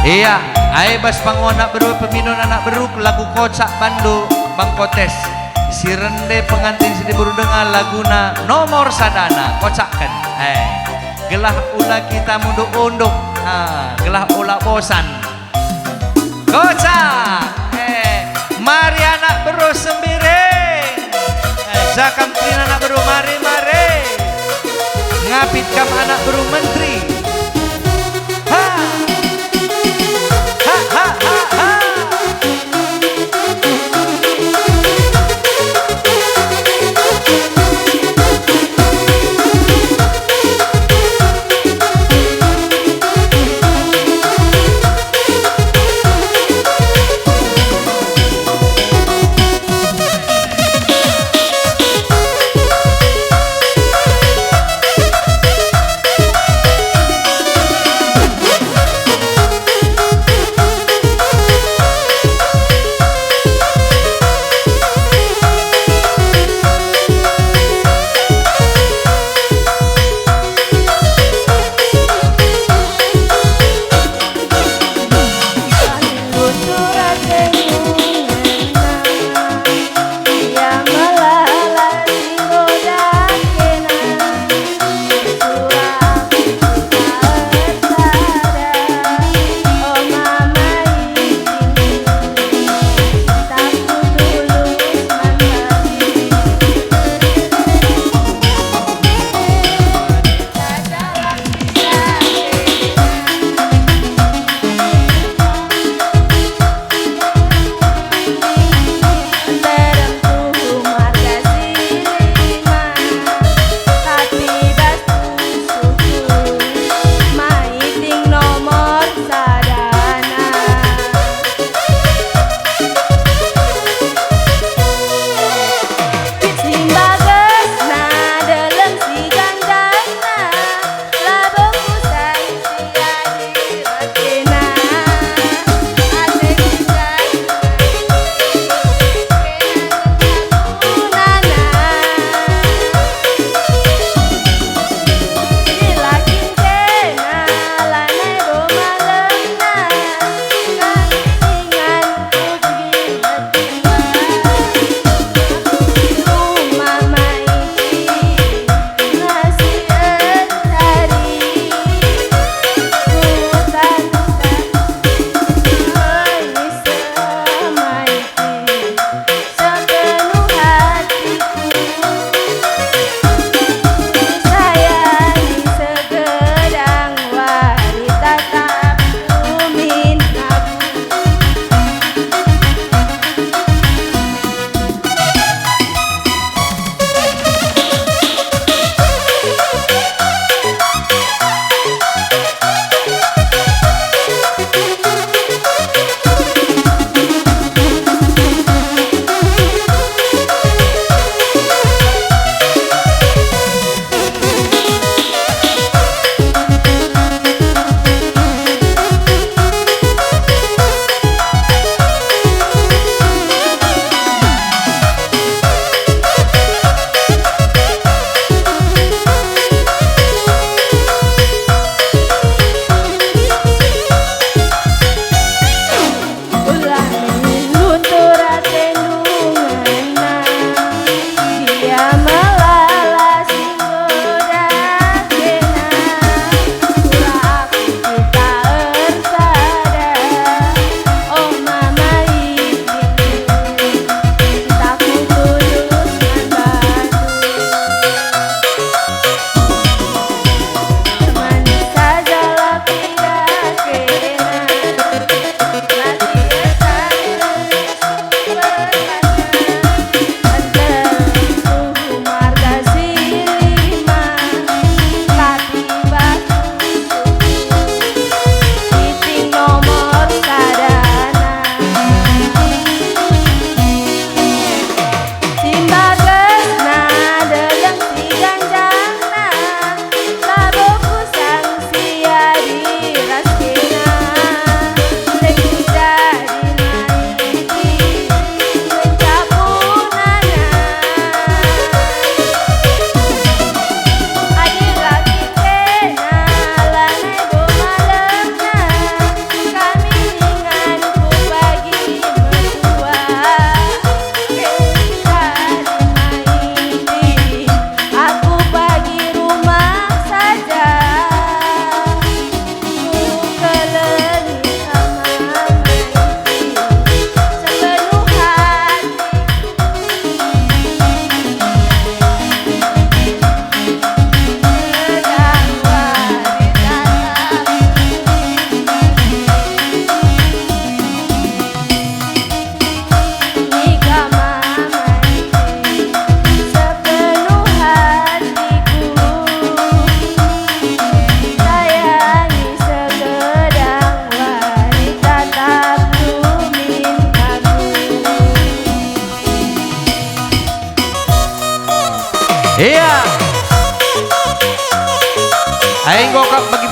Iya, ay bas pangon anak beru peminon anak beruk lagu kocak bandu Bang Kotes. Si rende pengantin si diburu dengar laguna nomor sadana kocakkan. Gelah ula kita munduk unduk, gelah ula bosan. Kocak, mari anak beru sembiring. Zakam trin anak beru mari mari. Ngapit kam anak beru menteri. Ha, ha, ha, ha, ha.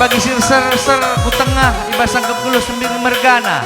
bagi sir ser ku tengah iba sangkep kulo sembir mergana